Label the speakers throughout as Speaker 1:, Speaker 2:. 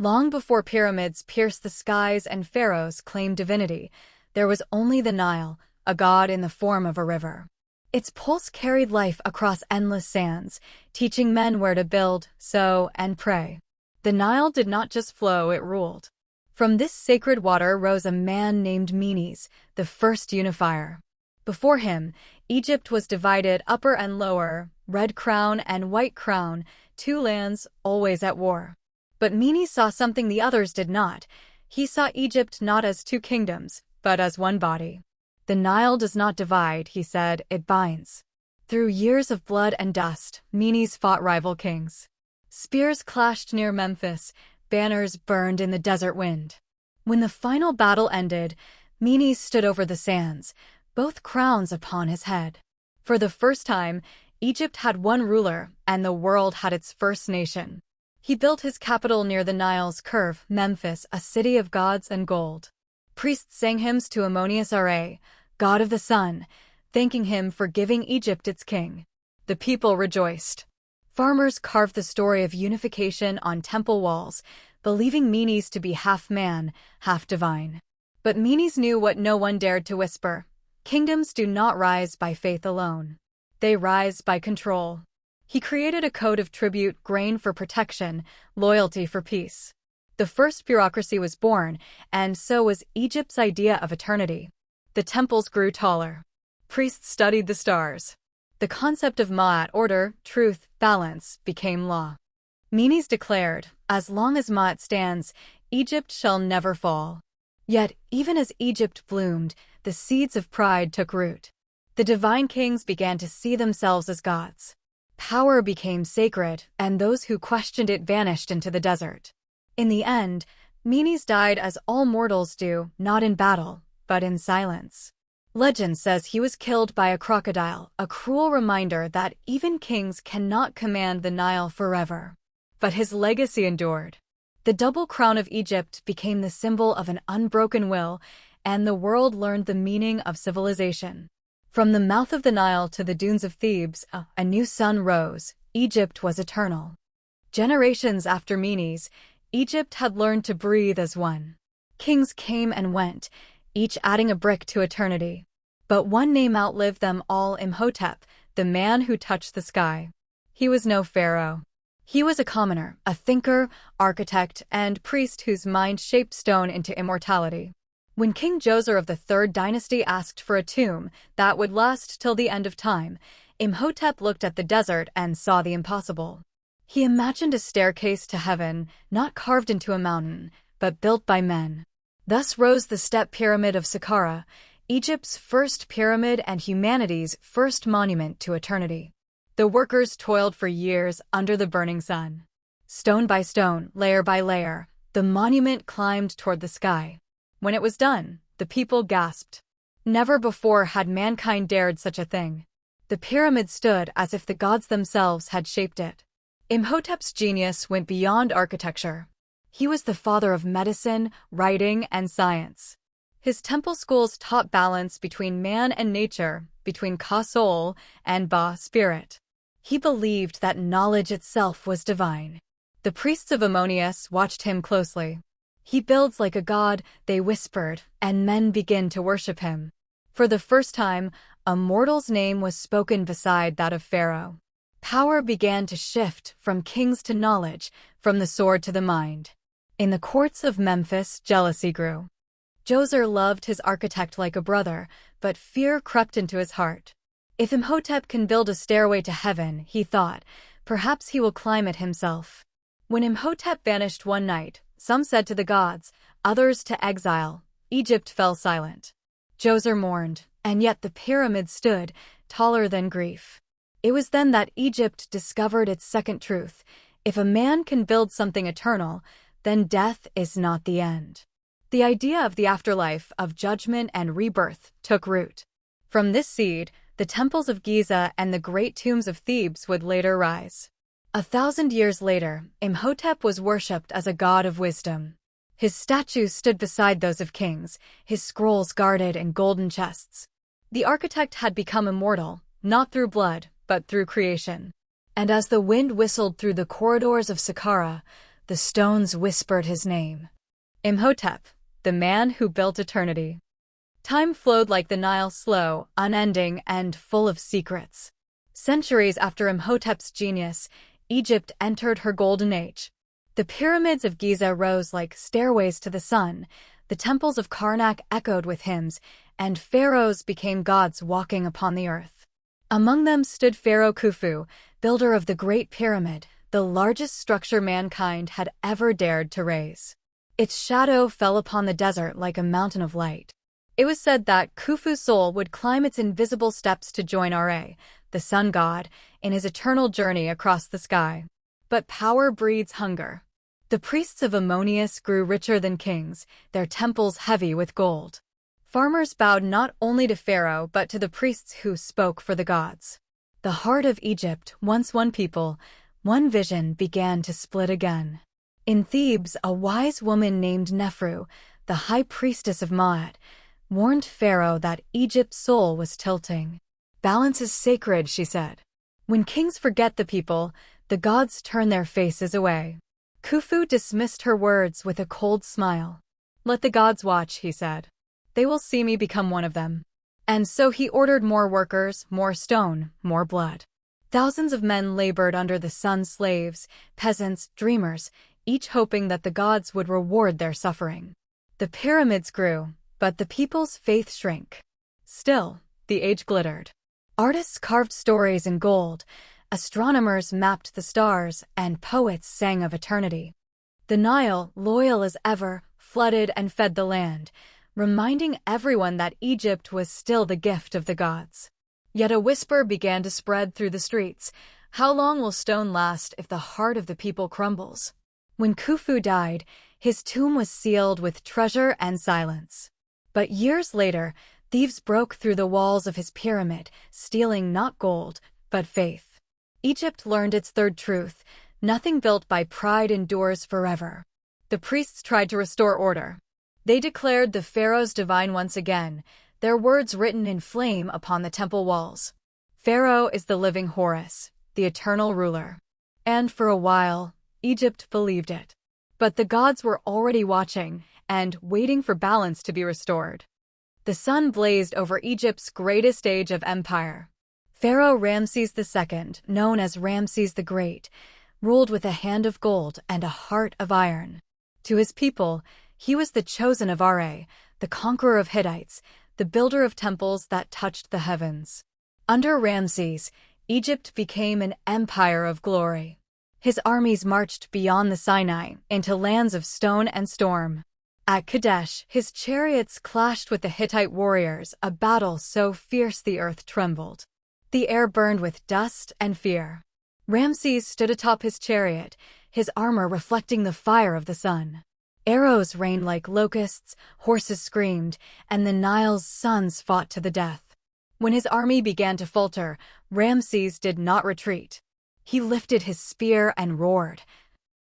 Speaker 1: Long before pyramids pierced the skies and pharaohs claimed divinity, there was only the Nile, a god in the form of a river. Its pulse carried life across endless sands, teaching men where to build, sow, and pray. The Nile did not just flow, it ruled. From this sacred water rose a man named Menes, the first unifier. Before him, Egypt was divided upper and lower, red crown and white crown, two lands, always at war. But Menes saw something the others did not. He saw Egypt not as two kingdoms, but as one body. The Nile does not divide, he said, it binds. Through years of blood and dust, Menes fought rival kings. Spears clashed near Memphis, banners burned in the desert wind. When the final battle ended, Menes stood over the sands, both crowns upon his head. For the first time, Egypt had one ruler, and the world had its first nation. He built his capital near the Nile's curve, Memphis, a city of gods and gold. Priests sang hymns to Ammonius-Ra, god of the sun, thanking him for giving Egypt its king. The people rejoiced. Farmers carved the story of unification on temple walls, believing Menes to be half man, half divine. But Menes knew what no one dared to whisper. Kingdoms do not rise by faith alone. They rise by control. He created a code of tribute, grain for protection, loyalty for peace. The first bureaucracy was born, and so was Egypt's idea of eternity. The temples grew taller. Priests studied the stars. The concept of Ma'at, order, truth, balance, became law. Menes declared, as long as Ma'at stands, Egypt shall never fall. Yet, even as Egypt bloomed, the seeds of pride took root. The divine kings began to see themselves as gods. Power became sacred, and those who questioned it vanished into the desert. In the end, Menes died as all mortals do, not in battle, but in silence. Legend says he was killed by a crocodile, a cruel reminder that even kings cannot command the Nile forever. But his legacy endured. The double crown of Egypt became the symbol of an unbroken will, and the world learned the meaning of civilization. From the mouth of the Nile to the dunes of Thebes, a new sun rose. Egypt was eternal. Generations after Menes, Egypt had learned to breathe as one. Kings came and went, each adding a brick to eternity. But one name outlived them all: Imhotep, the man who touched the sky. He was no pharaoh. He was a commoner, a thinker, architect, and priest whose mind shaped stone into immortality. When King Djoser of the Third Dynasty asked for a tomb that would last till the end of time, Imhotep looked at the desert and saw the impossible. He imagined a staircase to heaven, not carved into a mountain, but built by men. Thus rose the Step Pyramid of Saqqara, Egypt's first pyramid and humanity's first monument to eternity. The workers toiled for years under the burning sun. Stone by stone, layer by layer, the monument climbed toward the sky. When it was done, the people gasped. Never before had mankind dared such a thing. The pyramid stood as if the gods themselves had shaped it. Imhotep's genius went beyond architecture. He was the father of medicine, writing, and science. His temple schools taught balance between man and nature, between Ka soul and Ba spirit. He believed that knowledge itself was divine. The priests of Ammonius watched him closely. He builds like a god, they whispered, and men begin to worship him. For the first time, a mortal's name was spoken beside that of Pharaoh. Power began to shift from kings to knowledge, from the sword to the mind. In the courts of Memphis, jealousy grew. Djoser loved his architect like a brother, but fear crept into his heart. If Imhotep can build a stairway to heaven, he thought, perhaps he will climb it himself. When Imhotep vanished one night, some said to the gods, others to exile. Egypt fell silent. Djoser mourned, and yet the pyramid stood, taller than grief. It was then that Egypt discovered its second truth. If a man can build something eternal, then death is not the end. The idea of the afterlife, of judgment and rebirth, took root. From this seed, the temples of Giza and the great tombs of Thebes would later rise. 1,000 years later, Imhotep was worshipped as a god of wisdom. His statues stood beside those of kings, his scrolls guarded in golden chests. The architect had become immortal, not through blood, but through creation. And as the wind whistled through the corridors of Saqqara, The stones whispered his name. Imhotep, the man who built eternity. Time flowed like the Nile, slow, unending, and full of secrets. Centuries after Imhotep's genius, Egypt entered her golden age. The pyramids of Giza rose like stairways to the sun, the temples of Karnak echoed with hymns, and pharaohs became gods walking upon the earth. Among them stood Pharaoh Khufu, builder of the Great Pyramid, the largest structure mankind had ever dared to raise. Its shadow fell upon the desert like a mountain of light. It was said that Khufu's soul would climb its invisible steps to join Ra, the sun god, in his eternal journey across the sky. But power breeds hunger. The priests of Ammonius grew richer than kings, their temples heavy with gold. Farmers bowed not only to Pharaoh but to the priests who spoke for the gods. The heart of Egypt, once one people, one vision, began to split again. In Thebes, a wise woman named Nefru, the high priestess of Ma'at, warned Pharaoh that Egypt's soul was tilting. "Balance is sacred," she said. "When kings forget the people, the gods turn their faces away." Khufu dismissed her words with a cold smile. "Let the gods watch," he said. "They will see me become one of them." And so he ordered more workers, more stone, more blood. Thousands of men labored under the sun's slaves, peasants, dreamers, each hoping that the gods would reward their suffering. The pyramids grew, but the people's faith shrank. Still, the age glittered. Artists carved stories in gold, astronomers mapped the stars, and poets sang of eternity. The Nile, loyal as ever, flooded and fed the land, reminding everyone that Egypt was still the gift of the gods. Yet a whisper began to spread through the streets. How long will stone last if the heart of the people crumbles? When Khufu died, his tomb was sealed with treasure and silence. But years later, thieves broke through the walls of his pyramid, stealing not gold, but faith. Egypt learned its third truth: nothing built by pride endures forever. The priests tried to restore order. They declared the pharaohs divine once again, their words written in flame upon the temple walls. Pharaoh is the living Horus, the eternal ruler. And for a while, Egypt believed it. But the gods were already watching and waiting for balance to be restored. The sun blazed over Egypt's greatest age of empire. Pharaoh Ramses II, known as Ramses the Great, ruled with a hand of gold and a heart of iron. To his people, he was the chosen of Ra, the conqueror of Hittites, the builder of temples that touched the heavens. Under Ramses, Egypt became an empire of glory. His armies marched beyond the Sinai into lands of stone and storm. At Kadesh, his chariots clashed with the Hittite warriors, a battle so fierce the earth trembled. The air burned with dust and fear. Ramses stood atop his chariot, his armor reflecting the fire of the sun. Arrows rained like locusts, horses screamed, and the Nile's sons fought to the death. When his army began to falter, Ramses did not retreat. He lifted his spear and roared,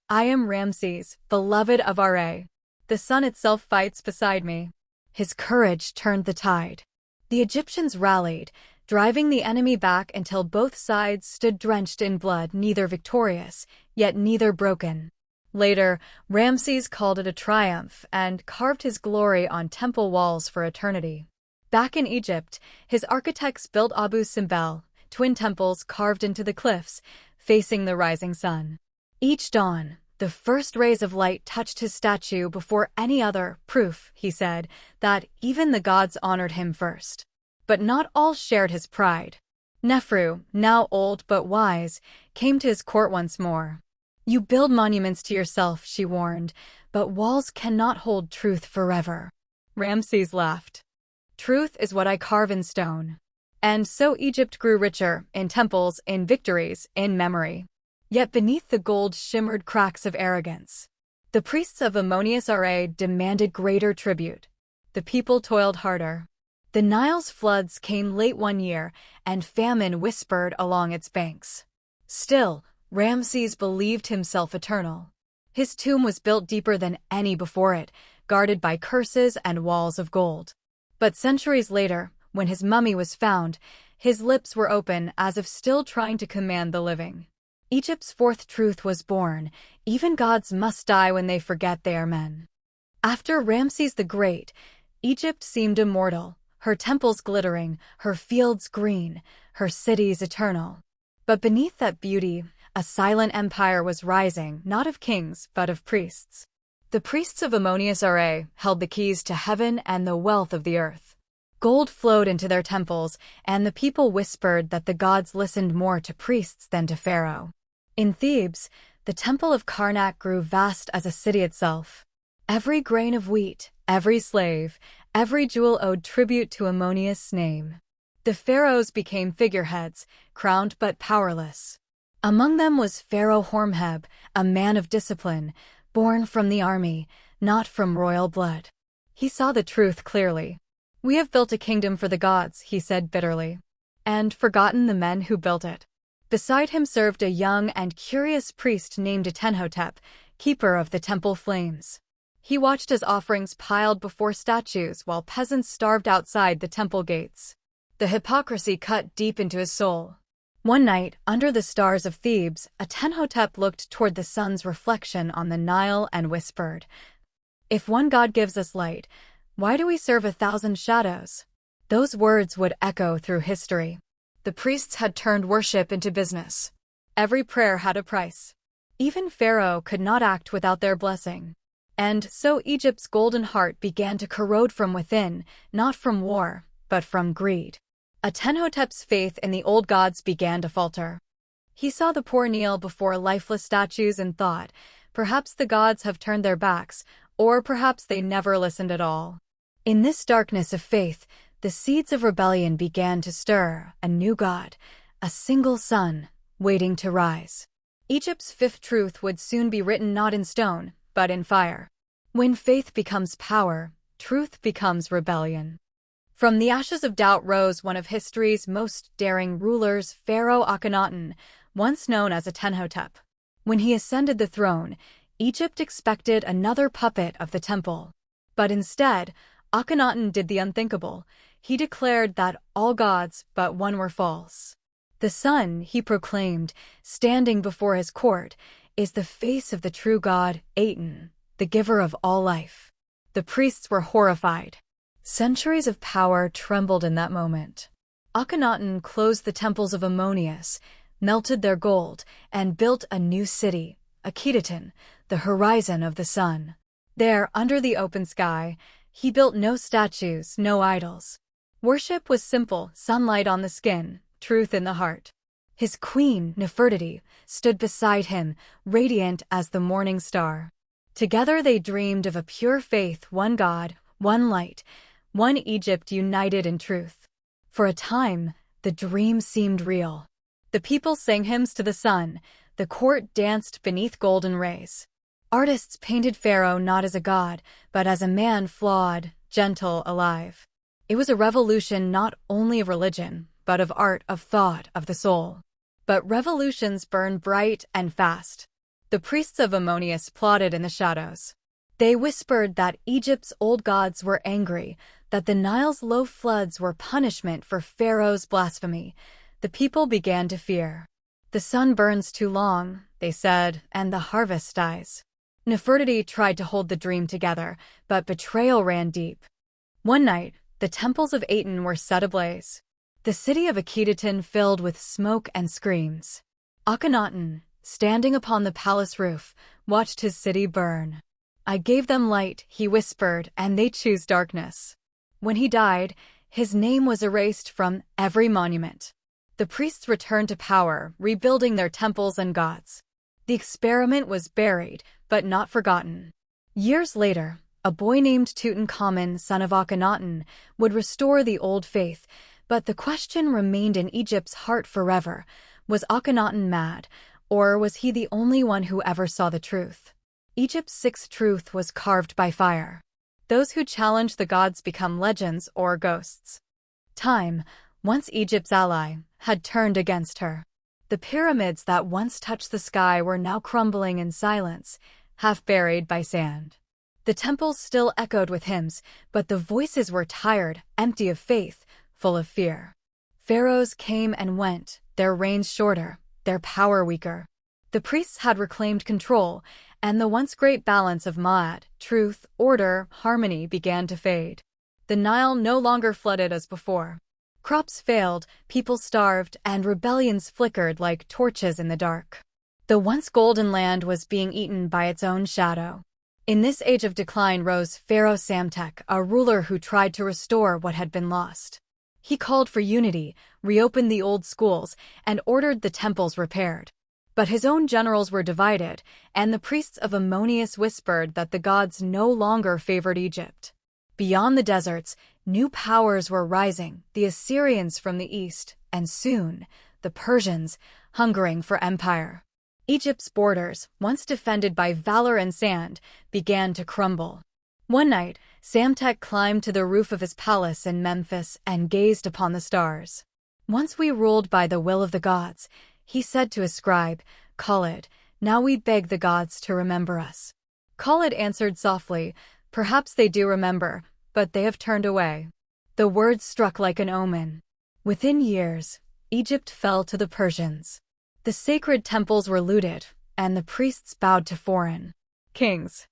Speaker 1: "I am Ramses, beloved of Ra. The sun itself fights beside me." His courage turned the tide. The Egyptians rallied, driving the enemy back until both sides stood drenched in blood, neither victorious, yet neither broken. Later, Ramses called it a triumph and carved his glory on temple walls for eternity. Back in Egypt, his architects built Abu Simbel, twin temples carved into the cliffs, facing the rising sun. Each dawn, the first rays of light touched his statue before any other, proof, he said, that even the gods honored him first. But not all shared his pride. Nefru, now old but wise, came to his court once more. "You build monuments to yourself," she warned, "but walls cannot hold truth forever." Ramses laughed. "Truth is what I carve in stone." And so Egypt grew richer, in temples, in victories, in memory. Yet beneath the gold shimmered cracks of arrogance. The priests of Ammonius Ra demanded greater tribute. The people toiled harder. The Nile's floods came late one year, and famine whispered along its banks. Still, Ramses believed himself eternal. His tomb was built deeper than any before it, guarded by curses and walls of gold. But centuries later, when his mummy was found, his lips were open as if still trying to command the living. Egypt's fourth truth was born: even gods must die when they forget they are men. After Ramses the Great, Egypt seemed immortal, her temples glittering, her fields green, her cities eternal. But beneath that beauty, a silent empire was rising, not of kings, but of priests. The priests of Ammonius Ra held the keys to heaven and the wealth of the earth. Gold flowed into their temples, and the people whispered that the gods listened more to priests than to Pharaoh. In Thebes, the temple of Karnak grew vast as a city itself. Every grain of wheat, every slave, every jewel owed tribute to Ammonius' name. The pharaohs became figureheads, crowned but powerless. Among them was Pharaoh Hormheb, a man of discipline, born from the army, not from royal blood. He saw the truth clearly. "We have built a kingdom for the gods," he said bitterly, "and forgotten the men who built it." Beside him served a young and curious priest named Amenhotep, keeper of the temple flames. He watched as offerings piled before statues while peasants starved outside the temple gates. The hypocrisy cut deep into his soul. One night, under the stars of Thebes, Amenhotep looked toward the sun's reflection on the Nile and whispered, "If one god gives us light, why do we serve 1,000 shadows?" Those words would echo through history. The priests had turned worship into business. Every prayer had a price. Even Pharaoh could not act without their blessing. And so Egypt's golden heart began to corrode from within, not from war, but from greed. Amenhotep's faith in the old gods began to falter. He saw the poor kneel before lifeless statues and thought, perhaps the gods have turned their backs, or perhaps they never listened at all. In this darkness of faith, the seeds of rebellion began to stir, a new god, a single sun, waiting to rise. Egypt's fifth truth would soon be written not in stone, but in fire. When faith becomes power, truth becomes rebellion. From the ashes of doubt rose one of history's most daring rulers, Pharaoh Akhenaten, once known as Amenhotep. When he ascended the throne, Egypt expected another puppet of the temple. But instead, Akhenaten did the unthinkable. He declared that all gods but one were false. The sun, he proclaimed, standing before his court, is the face of the true god, Aten, the giver of all life. The priests were horrified. Centuries of power trembled in that moment. Akhenaten closed the temples of Ammonius, melted their gold, and built a new city, Akhetaten, the horizon of the sun. There, under the open sky, he built no statues, no idols. Worship was simple, sunlight on the skin, truth in the heart. His queen, Nefertiti, stood beside him, radiant as the morning star. Together they dreamed of a pure faith, one God, one light, one Egypt united in truth. For a time, the dream seemed real. The people sang hymns to the sun, the court danced beneath golden rays. Artists painted Pharaoh not as a god, but as a man flawed, gentle, alive. It was a revolution not only of religion, but of art, of thought, of the soul. But revolutions burn bright and fast. The priests of Ammonius plotted in the shadows. They whispered that Egypt's old gods were angry, that the Nile's low floods were punishment for Pharaoh's blasphemy. The people began to fear. The sun burns too long, they said, and the harvest dies. Nefertiti tried to hold the dream together, but betrayal ran deep. One night, the temples of Aten were set ablaze. The city of Akhetaten filled with smoke and screams. Akhenaten, standing upon the palace roof, watched his city burn. "I gave them light," he whispered, "and they choose darkness." When he died, his name was erased from every monument. The priests returned to power, rebuilding their temples and gods. The experiment was buried, but not forgotten. Years later, a boy named Tutankhamun, son of Akhenaten, would restore the old faith, but the question remained in Egypt's heart forever: was Akhenaten mad, or was he the only one who ever saw the truth? Egypt's sixth truth was carved by fire. Those who challenge the gods become legends or ghosts. Time, once Egypt's ally, had turned against her. The pyramids that once touched the sky were now crumbling in silence, half buried by sand. The temples still echoed with hymns, but the voices were tired, empty of faith, full of fear. Pharaohs came and went, their reigns shorter, their power weaker. The priests had reclaimed control, and the once great balance of Ma'at, truth, order, harmony began to fade. The Nile no longer flooded as before. Crops failed, people starved, and rebellions flickered like torches in the dark. The once golden land was being eaten by its own shadow. In this age of decline rose Pharaoh Psamtik, a ruler who tried to restore what had been lost. He called for unity, reopened the old schools, and ordered the temples repaired. But his own generals were divided, and the priests of Ammonius whispered that the gods no longer favored Egypt. Beyond the deserts, new powers were rising, the Assyrians from the east, and soon, the Persians, hungering for empire. Egypt's borders, once defended by valor and sand, began to crumble. One night, Psamtik climbed to the roof of his palace in Memphis and gazed upon the stars. "Once we ruled by the will of the gods," he said to his scribe, Khalid, "now we beg the gods to remember us." Khalid answered softly, "Perhaps they do remember, but they have turned away." The words struck like an omen. Within years, Egypt fell to the Persians. The sacred temples were looted, and the priests bowed to foreign kings.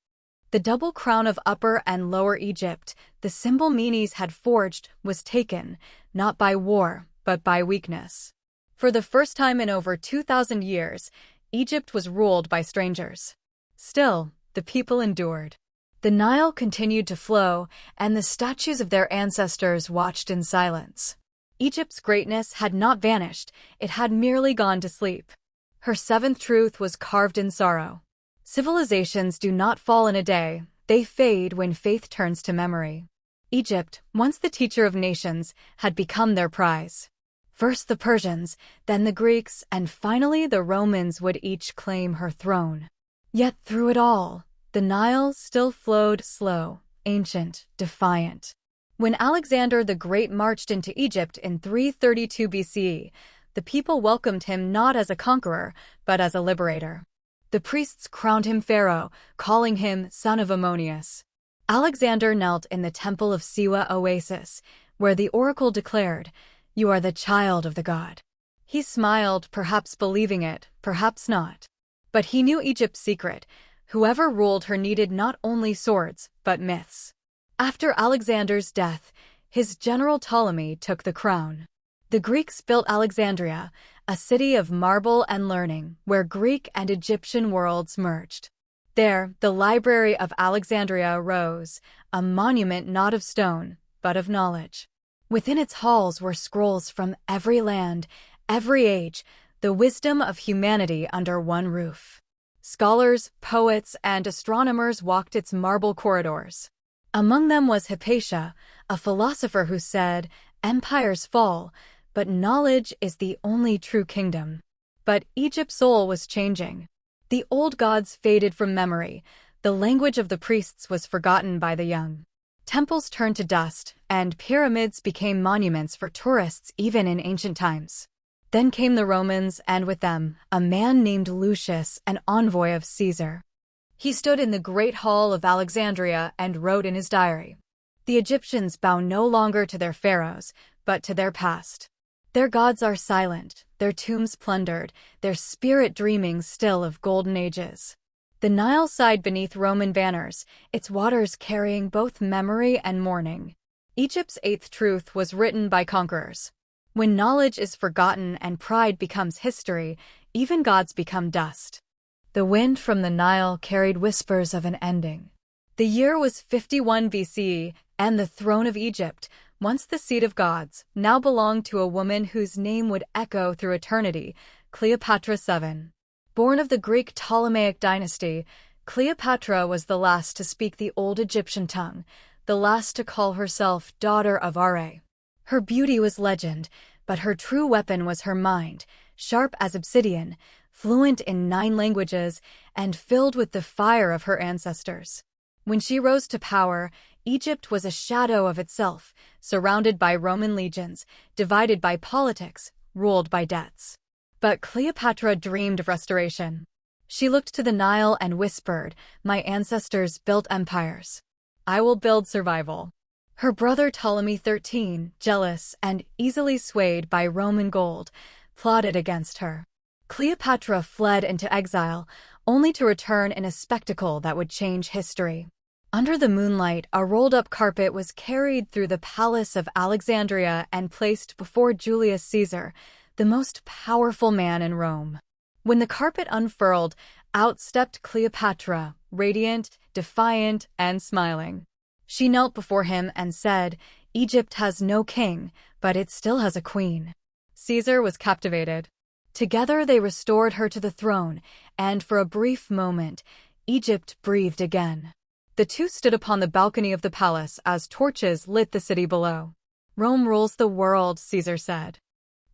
Speaker 1: The double crown of Upper and Lower Egypt, the symbol Menes had forged, was taken, not by war, but by weakness. For the first time in over 2,000 years, Egypt was ruled by strangers. Still, the people endured. The Nile continued to flow, and the statues of their ancestors watched in silence. Egypt's greatness had not vanished, it had merely gone to sleep. Her seventh truth was carved in sorrow. Civilizations do not fall in a day, they fade when faith turns to memory. Egypt, once the teacher of nations, had become their prize. First the Persians, then the Greeks, and finally the Romans would each claim her throne. Yet through it all, the Nile still flowed slow, ancient, defiant. When Alexander the Great marched into Egypt in 332 BCE, the people welcomed him not as a conqueror, but as a liberator. The priests crowned him pharaoh, calling him son of Ammonius. Alexander knelt in the temple of Siwa Oasis, where the oracle declared, "You are the child of the god." He smiled, perhaps believing it, perhaps not. But he knew Egypt's secret. Whoever ruled her needed not only swords, but myths. After Alexander's death, his general Ptolemy took the crown. The Greeks built Alexandria, a city of marble and learning, where Greek and Egyptian worlds merged. There, the Library of Alexandria rose, a monument not of stone, but of knowledge. Within its halls were scrolls from every land, every age, the wisdom of humanity under one roof. Scholars, poets, and astronomers walked its marble corridors. Among them was Hypatia, a philosopher who said, "Empires fall, but knowledge is the only true kingdom." But Egypt's soul was changing. The old gods faded from memory, the language of the priests was forgotten by the young. Temples turned to dust, and pyramids became monuments for tourists even in ancient times. Then came the Romans, and with them, a man named Lucius, an envoy of Caesar. He stood in the great hall of Alexandria and wrote in his diary, "The Egyptians bow no longer to their pharaohs, but to their past. Their gods are silent, their tombs plundered, their spirit dreaming still of golden ages." The Nile sighed beneath Roman banners, its waters carrying both memory and mourning. Egypt's eighth truth was written by conquerors. When knowledge is forgotten and pride becomes history, even gods become dust. The wind from the Nile carried whispers of an ending. The year was 51 BCE, and the throne of Egypt, once the seat of gods, now belonged to a woman whose name would echo through eternity, Cleopatra VII. Born of the Greek Ptolemaic dynasty, Cleopatra was the last to speak the old Egyptian tongue, the last to call herself daughter of Ra. Her beauty was legend, but her true weapon was her mind, sharp as obsidian, fluent in 9 languages, and filled with the fire of her ancestors. When she rose to power, Egypt was a shadow of itself, surrounded by Roman legions, divided by politics, ruled by debts. But Cleopatra dreamed of restoration. She looked to the Nile and whispered, "My ancestors built empires. I will build survival." Her brother Ptolemy XIII, jealous and easily swayed by Roman gold, plotted against her. Cleopatra fled into exile, only to return in a spectacle that would change history. Under the moonlight, a rolled-up carpet was carried through the palace of Alexandria and placed before Julius Caesar, the most powerful man in Rome. When the carpet unfurled, out stepped Cleopatra, radiant, defiant, and smiling. She knelt before him and said, "Egypt has no king, but it still has a queen." Caesar was captivated. Together they restored her to the throne, and for a brief moment, Egypt breathed again. The two stood upon the balcony of the palace as torches lit the city below. "Rome rules the world," Caesar said.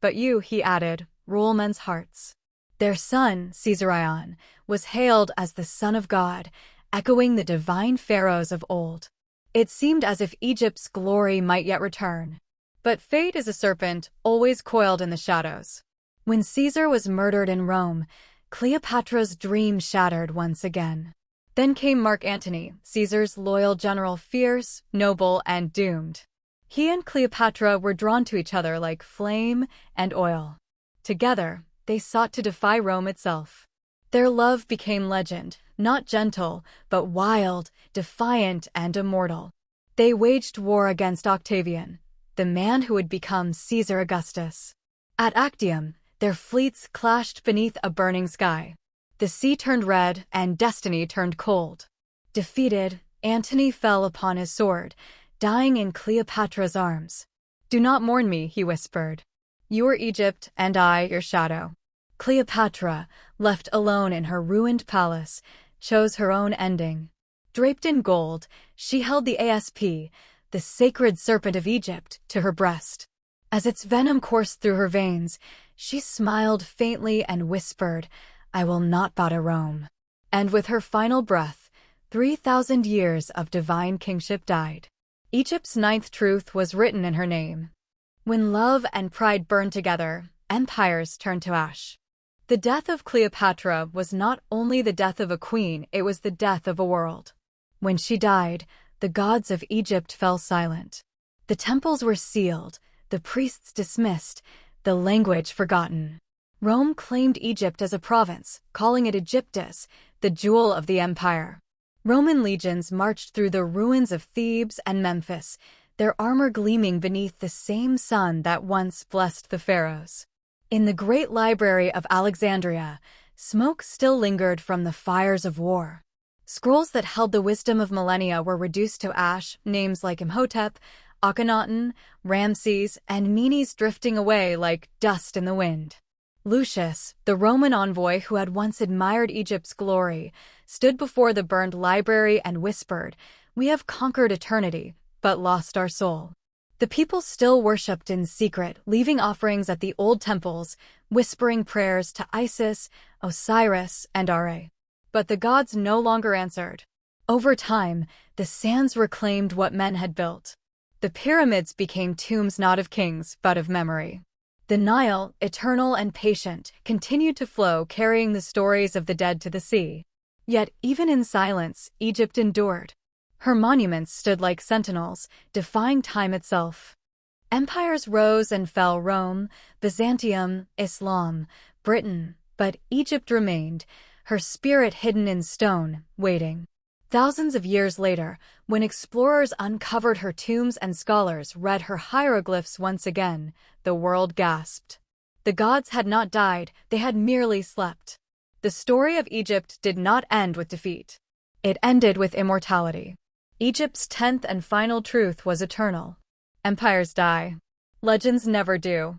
Speaker 1: "But you," he added, "rule men's hearts." Their son, Caesarion, was hailed as the Son of God, echoing the divine pharaohs of old. It seemed as if Egypt's glory might yet return. But fate is a serpent, always coiled in the shadows. When Caesar was murdered in Rome, Cleopatra's dream shattered once again. Then came Mark Antony, Caesar's loyal general, fierce, noble, and doomed. He and Cleopatra were drawn to each other like flame and oil. Together, they sought to defy Rome itself. Their love became legend, not gentle, but wild, defiant, and immortal. They waged war against Octavian, the man who would become Caesar Augustus. At Actium, their fleets clashed beneath a burning sky. The sea turned red and destiny turned cold. Defeated, Antony fell upon his sword, dying in Cleopatra's arms. "Do not mourn me," he whispered. "You are Egypt, and I your shadow." Cleopatra, left alone in her ruined palace, chose her own ending. Draped in gold, she held the asp, the sacred serpent of Egypt, to her breast. As its venom coursed through her veins, she smiled faintly and whispered, "I will not bow to Rome." And with her final breath, 3,000 years of divine kingship died. Egypt's ninth truth was written in her name. When love and pride burned together, empires turned to ash. The death of Cleopatra was not only the death of a queen, it was the death of a world. When she died, the gods of Egypt fell silent. The temples were sealed, the priests dismissed, the language forgotten. Rome claimed Egypt as a province, calling it Aegyptus, the jewel of the empire. Roman legions marched through the ruins of Thebes and Memphis, their armor gleaming beneath the same sun that once blessed the pharaohs. In the great library of Alexandria, smoke still lingered from the fires of war. Scrolls that held the wisdom of millennia were reduced to ash, names like Imhotep, Akhenaten, Ramses, and Menes drifting away like dust in the wind. Lucius, the Roman envoy who had once admired Egypt's glory, stood before the burned library and whispered, "We have conquered eternity, but lost our soul." The people still worshipped in secret, leaving offerings at the old temples, whispering prayers to Isis, Osiris, and Re. But the gods no longer answered. Over time, the sands reclaimed what men had built. The pyramids became tombs not of kings, but of memory. The Nile, eternal and patient, continued to flow, carrying the stories of the dead to the sea. Yet, even in silence, Egypt endured. Her monuments stood like sentinels, defying time itself. Empires rose and fell: Rome, Byzantium, Islam, Britain, but Egypt remained, her spirit hidden in stone, waiting. Thousands of years later, when explorers uncovered her tombs and scholars read her hieroglyphs once again, the world gasped. The gods had not died, they had merely slept. The story of Egypt did not end with defeat. It ended with immortality. Egypt's 10th and final truth was eternal. Empires die. Legends never do.